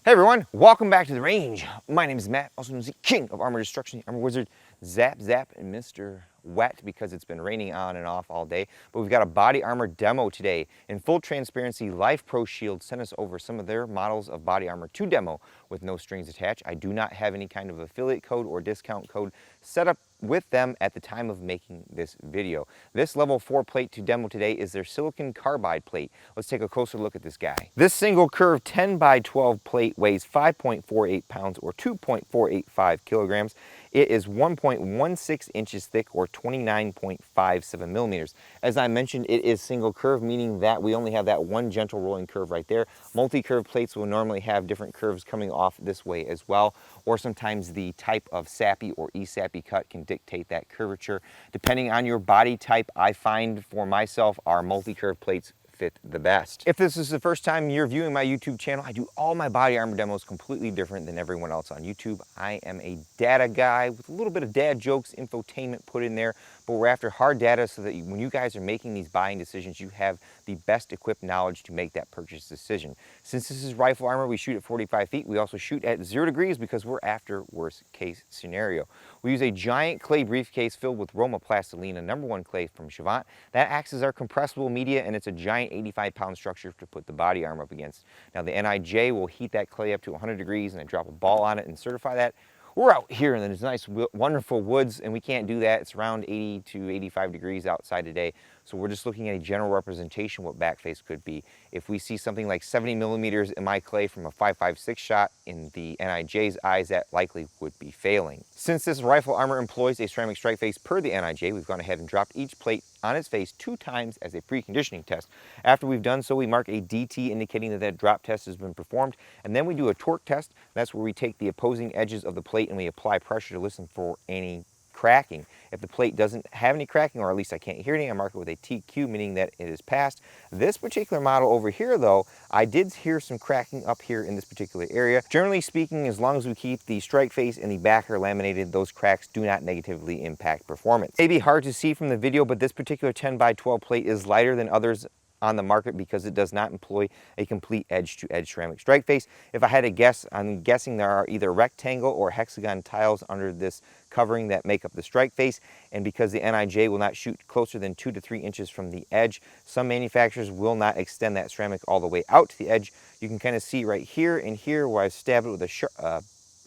Hey everyone, welcome back to the range. My name is Matt, also known as the King of Armor Destruction, the Armor Wizard, Zap, and Mr. Wet because it's been raining on and off all day. But we've got a body armor demo today. In full transparency, LifeProShield sent us over some of their models of body armor to demo with no strings attached. I do not have any kind of affiliate code or discount code set up with them at the time of making this video. This level 4 plate to demo today is their silicon carbide plate. Let's take a closer look at this guy. This single curve 10 by 12 plate weighs 5.48 pounds or 2.485 kilograms. It is 1.16 inches thick or 29.57 millimeters. As I mentioned, it is single curve, meaning that we only have that one gentle rolling curve right there. Multi-curve plates will normally have different curves coming off this way as well, or sometimes the type of sappy or e-sappy cut can dictate that curvature. Depending on your body type, I find for myself our multi-curve plates fit the best. If this is the first time you're viewing my YouTube channel, I do all my body armor demos completely different than everyone else on YouTube. I am a data guy with a little bit of dad jokes, infotainment put in there, but we're after hard data so that when you guys are making these buying decisions, you have the best equipped knowledge to make that purchase decision. Since this is rifle armor, we shoot at 45 feet. We also shoot at 0 degrees because we're after worst case scenario. We use a giant clay briefcase filled with Roma Plastilina, #1 clay from Chavant. That acts as our compressible media, and it's a giant 85-pound structure to put the body armor up against. Now the NIJ will heat that clay up to 100 degrees and I drop a ball on it and certify that. We're out here in these nice, wonderful woods, and we can't do that. It's around 80 to 85 degrees outside today. So we're just looking at a general representation what backface could be. If we see something like 70 millimeters in my clay from a 5.56 shot, in the NIJ's eyes, that likely would be failing. Since this rifle armor employs a ceramic strike face per the NIJ, we've gone ahead and dropped each plate on its face 2 times as a preconditioning test. After we've done so, we mark a DT indicating that that drop test has been performed, and then we do a torque test. That's where we take the opposing edges of the plate and we apply pressure to listen for any cracking. If the plate doesn't have any cracking, or at least I can't hear any, I mark it with a TQ, meaning that it is passed. This particular model over here though, I did hear some cracking up here in this particular area. Generally speaking, as long as we keep the strike face and the backer laminated, those cracks do not negatively impact performance. It may be hard to see from the video, but this particular 10 by 12 plate is lighter than others on the market because it does not employ a complete edge-to-edge ceramic strike face. If I had to guess, I'm guessing there are either rectangle or hexagon tiles under this covering that make up the strike face, and because the NIJ will not shoot closer than 2 to 3 inches from the edge, some manufacturers will not extend that ceramic all the way out to the edge. You can kind of see right here and here where I've stabbed it with a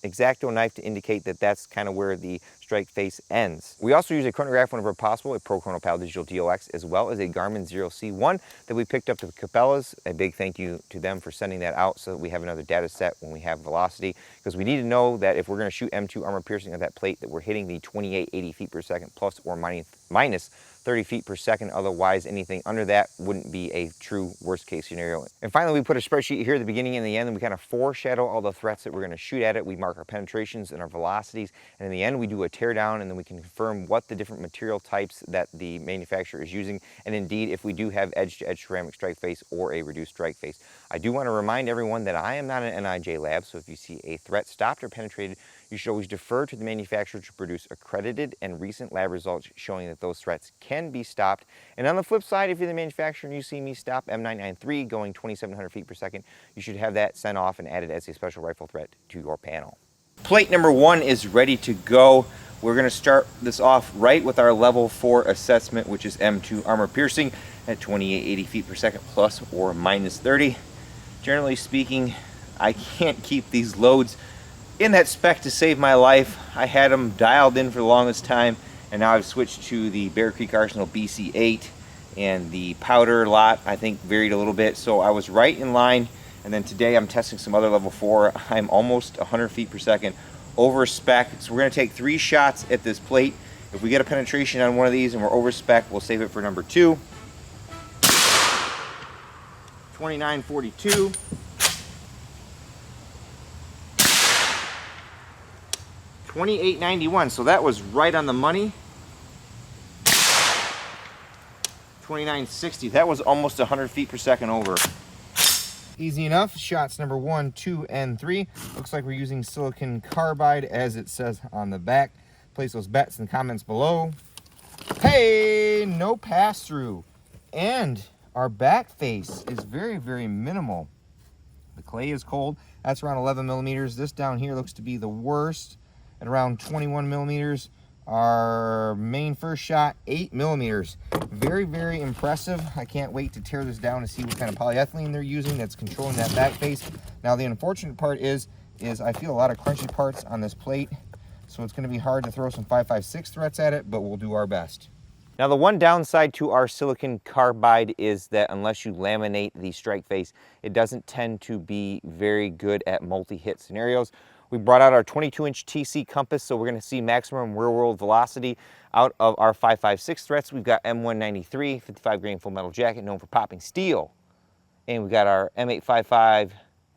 X-Acto knife to indicate that that's kind of where the strike face ends. We also use a chronograph whenever possible, a Pro Chronopal Digital DOX, as well as a Garmin 0C1 that we picked up to the Cabela's. A big thank you to them for sending that out so that we have another data set when we have velocity, because we need to know that if we're going to shoot M2 armor piercing at that plate, that we're hitting the 2880 feet per second plus or minus 30 feet per second. Otherwise, anything under that wouldn't be a true worst case scenario. And finally, we put a spreadsheet here at the beginning and the end, and we kind of foreshadow all the threats that we're going to shoot at it. We mark our penetrations and our velocities, and in the end we do a tear down, and then we can confirm what the different material types that the manufacturer is using, and indeed if we do have edge-to-edge ceramic strike face or a reduced strike face. I do want to remind everyone that I am not an NIJ lab, so if you see a threat stopped or penetrated, you should always defer to the manufacturer to produce accredited and recent lab results showing that those threats can be stopped. And on the flip side, if you're the manufacturer and you see me stop M993 going 2,700 feet per second, you should have that sent off and added as a special rifle threat to your panel. Plate number 1 is ready to go. We're going to start this off right with our level 4 assessment, which is M2 armor piercing at 2880 feet per second plus or minus 30. Generally speaking, I can't keep these loads in that spec to save my life. I had them dialed in for the longest time, and now I've switched to the Bear Creek Arsenal BC8, and the powder lot I think varied a little bit, so I was right in line. And then today I'm testing some other level 4. I'm almost 100 feet per second over spec, so we're going to take 3 shots at this plate. If we get a penetration on one of these and we're over spec, we'll save it for number 2. 2942. 2891, so that was right on the money. 2960, that was almost 100 feet per second over. Easy enough. Shots number 1, 2, and 3. Looks like we're using silicon carbide as it says on the back. Place those bets in the comments below. Hey, no pass-through. And our back face is very, very minimal. The clay is cold. That's around 11 millimeters. This down here looks to be the worst at around 21 millimeters. Our main first shot, 8 millimeters. Very, very impressive. I can't wait to tear this down and see what kind of polyethylene they're using that's controlling that back face. Now, the unfortunate part is I feel a lot of crunchy parts on this plate, so it's going to be hard to throw some 5.56 threats at it, but we'll do our best. Now, the one downside to our silicon carbide is that unless you laminate the strike face, it doesn't tend to be very good at multi-hit scenarios. We brought out our 22-inch TC compass, so we're going to see maximum real-world velocity out of our 5.56 threats. We've got M193, 55 grain full metal jacket, known for popping steel. And we've got our M855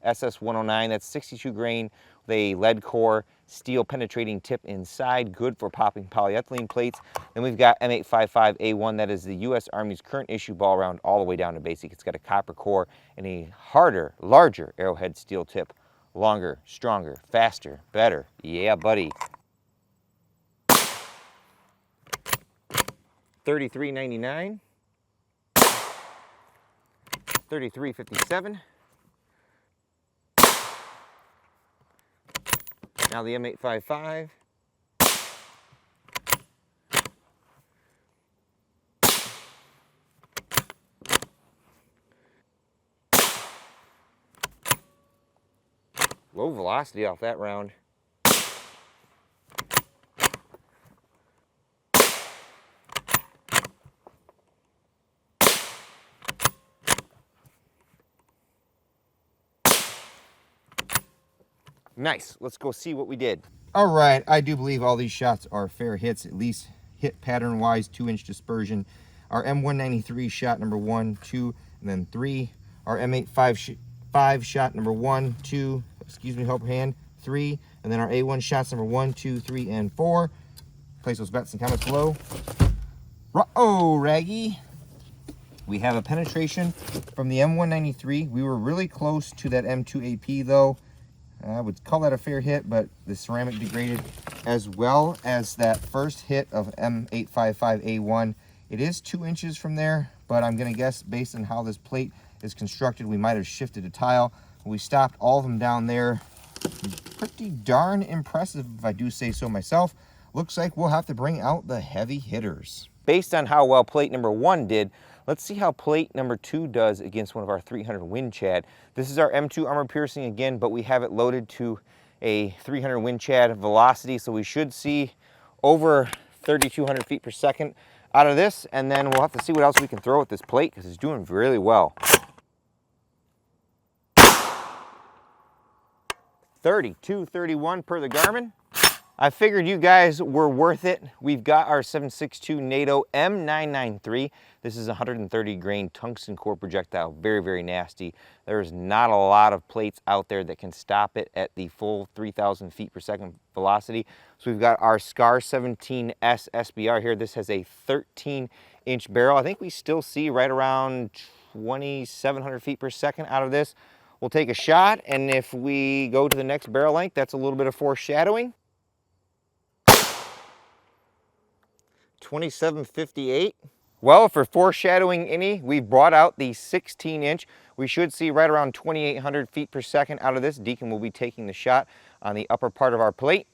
SS109, that's 62 grain with a lead core, steel penetrating tip inside, good for popping polyethylene plates. Then we've got M855A1, that is the U.S. Army's current issue ball round all the way down to basic. It's got a copper core and a harder, larger arrowhead steel tip. Longer, stronger, faster, better. Yeah, buddy. 33.99. 33.57. Now the M855. Low velocity off that round. Nice. Let's go see what we did. All right, I do believe all these shots are fair hits, at least hit pattern-wise, 2-inch dispersion. Our M193 shot number 1, 2, and then 3. Our M855 shot number 1, 2, excuse me, help hand, 3, and then our A1 shots number 1, 2, 3, and 4. Place those bets and comments below. Oh, Raggy. We have a penetration from the M193. We were really close to that M2AP though. I would call that a fair hit, but the ceramic degraded, as well as that first hit of M855A1. It is 2 inches from there, but I'm gonna guess based on how this plate is constructed, we might have shifted a tile. We stopped all of them down there. Pretty darn impressive, if I do say so myself. Looks like we'll have to bring out the heavy hitters. Based on how well plate number 1 did, let's see how plate number 2 does against one of our 300 Wind Chad. This is our M2 armor piercing again, but we have it loaded to a 300 Wind Chad velocity, so we should see over 3,200 feet per second out of this, and then we'll have to see what else we can throw at this plate because it's doing really well. 32.31 per the Garmin. I figured you guys were worth it. We've got our 7.62 NATO M993. This is a 130 grain tungsten core projectile, very, very nasty. There's not a lot of plates out there that can stop it at the full 3,000 feet per second velocity. So we've got our SCAR 17S SBR here. This has a 13-inch barrel. I think we still see right around 2,700 feet per second out of this. We'll take a shot, and if we go to the next barrel length, that's a little bit of foreshadowing. 27.58. Well, for foreshadowing any, we've brought out the 16-inch. We should see right around 2,800 feet per second out of this. Deacon will be taking the shot on the upper part of our plate.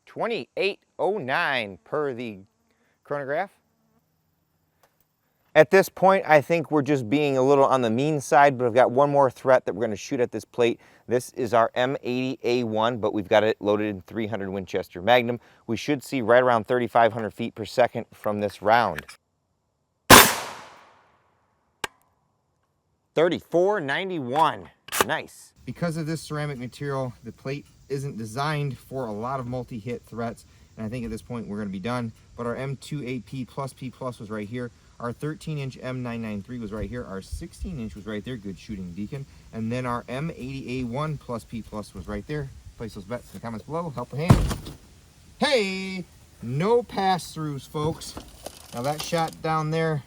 28.09 per the chronograph. At this point, I think we're just being a little on the mean side, but I've got one more threat that we're going to shoot at this plate. This is our M80A1, but we've got it loaded in 300 Winchester Magnum. We should see right around 3,500 feet per second from this round. 34.91. Nice. Because of this ceramic material, the plate isn't designed for a lot of multi-hit threats, and I think at this point we're going to be done. But our M2AP plus P plus was right here. Our 13-inch M993 was right here. Our 16-inch was right there. Good shooting, Deacon. And then our M80A1 plus P plus was right there. Place those bets in the comments below. Help a hand. Hey, no pass-throughs, folks. Now that shot down there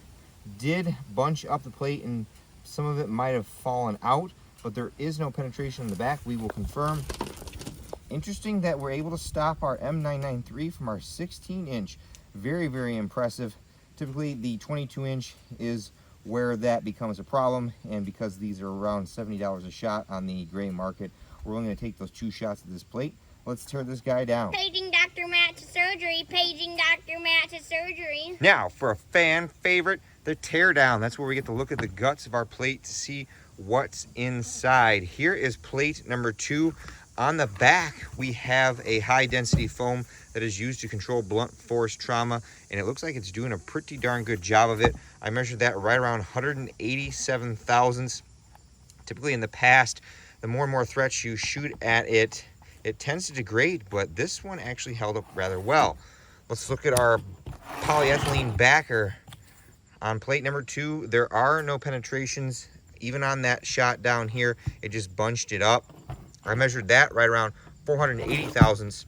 did bunch up the plate, and some of it might have fallen out, but there is no penetration in the back. We will confirm. Interesting that we're able to stop our M993 from our 16-inch. Very, very impressive. Typically, the 22-inch is where that becomes a problem. And because these are around $70 a shot on the gray market, we're only going to take those 2 shots of this plate. Let's tear this guy down. Paging Dr. Matt to surgery. Paging Dr. Matt to surgery. Now for a fan favorite, the tear down. That's where we get to look at the guts of our plate to see what's inside. Here is plate number 2. On the back, we have a high density foam that is used to control blunt force trauma, and it looks like it's doing a pretty darn good job of it. I measured that right around 187 thousandths. Typically in the past, the more and more threats you shoot at it, it tends to degrade, but this one actually held up rather well. Let's look at our polyethylene backer. On plate number 2, there are no penetrations. Even on that shot down here, it just bunched it up. I measured that right around 480 thousandths.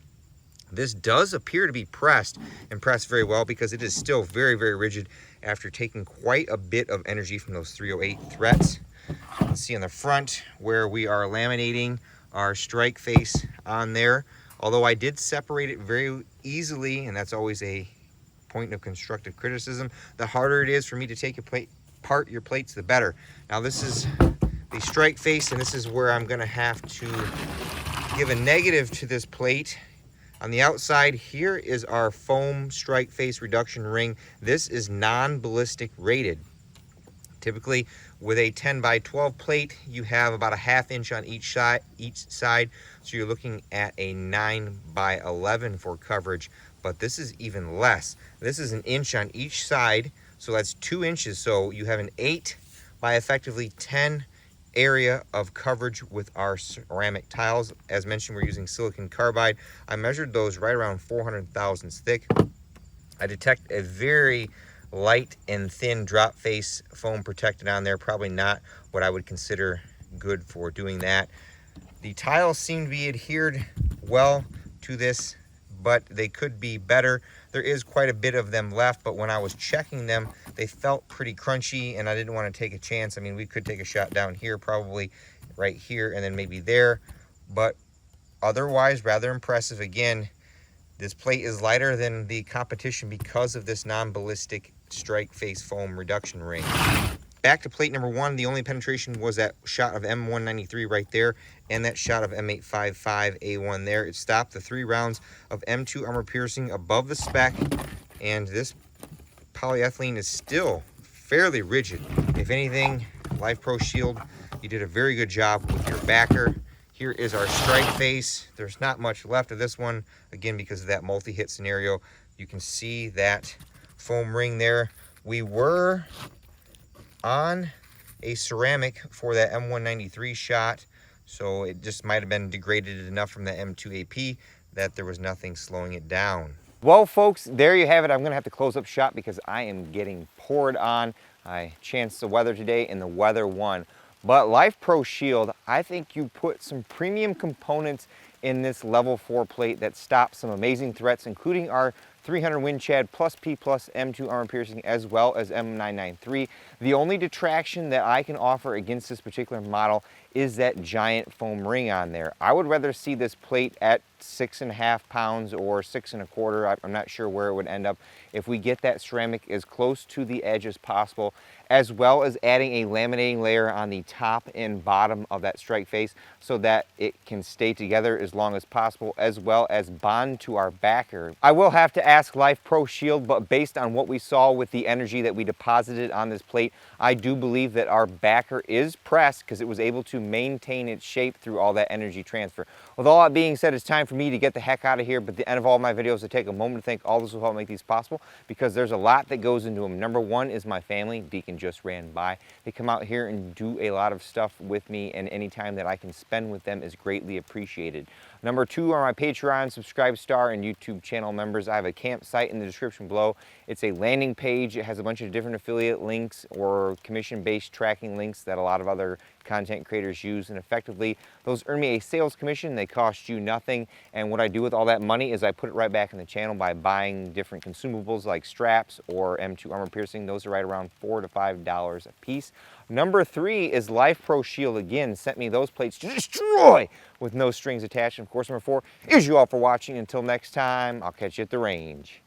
This does appear to be pressed and pressed very well because it is still very, very rigid after taking quite a bit of energy from those 308 threats. You can see on the front where we are laminating our strike face on there. Although I did separate it very easily, and that's always a point of constructive criticism, the harder it is for me to take apart your plates, the better. Now this is the strike face, and this is where I'm gonna have to give a negative to this plate. On the outside, here is our foam strike face reduction ring. This is non-ballistic rated. Typically, with a 10 by 12 plate, you have about a 1/2 inch on each side, so you're looking at a 9 by 11 for coverage, but this is even less. This is 1 inch on each side, so that's 2 inches, so you have an 8 by effectively 10 area of coverage with our ceramic tiles. As mentioned, we're using silicon carbide. I measured those right around 400 thousandths thick. I detect a very light and thin drop face foam protected on there. Probably not what I would consider good for doing that. The tiles seem to be adhered well to this, but they could be better. There is quite a bit of them left, but when I was checking them, they felt pretty crunchy, and I didn't want to take a chance. I mean, we could take a shot down here, probably right here, and then maybe there, but otherwise rather impressive. Again, this plate is lighter than the competition because of this non-ballistic strike face foam reduction ring. Back to plate number 1, the only penetration was that shot of M193 right there and that shot of M855A1 there. It stopped the 3 rounds of M2 armor piercing above the spec, and this polyethylene is still fairly rigid. If anything, LifeProShield, you did a very good job with your backer. Here is our strike face. There's not much left of this one, again, because of that multi-hit scenario. You can see that foam ring there. We were on a ceramic for that M193 shot, so it just might have been degraded enough from the M2AP that there was nothing slowing it down. Well, folks, there you have it. I'm gonna have to close up shop because I am getting poured on. I chanced the weather today and the weather won. But LifeProShield, I think you put some premium components in this level 4 plate that stop some amazing threats, including our 300 Wind Chad plus P plus M2 armor piercing, as well as M993. The only detraction that I can offer against this particular model is that giant foam ring on there. I would rather see this plate at 6.5 pounds or 6 1/4. I'm not sure where it would end up if we get that ceramic as close to the edge as possible, as well as adding a laminating layer on the top and bottom of that strike face so that it can stay together as long as possible, as well as bond to our backer. I will have to ask LifeProShield, but based on what we saw with the energy that we deposited on this plate, I do believe that our backer is pressed because it was able to maintain its shape through all that energy transfer. With all that being said, it's time for me to get the heck out of here, but at the end of all my videos, I take a moment to thank all those who help make these possible, because there's a lot that goes into them. Number 1 is my family. Deacon just ran by. They come out here and do a lot of stuff with me, and any time that I can spend with them is greatly appreciated. Number 2 are my Patreon, Subscribe Star, and YouTube channel members. I have a campsite in the description below. It's a landing page. It has a bunch of different affiliate links or commission-based tracking links that a lot of other content creators use, and effectively those earn me a sales commission. They cost you nothing, and what I do with all that money is I put it right back in the channel by buying different consumables like straps or M2 armor piercing. Those are right around $4 to $5 a piece. Number 3 is LifeProShield. Again, sent me those plates to destroy with no strings attached. And of course, number 4 is you all for watching. Until next time, I'll catch you at the range.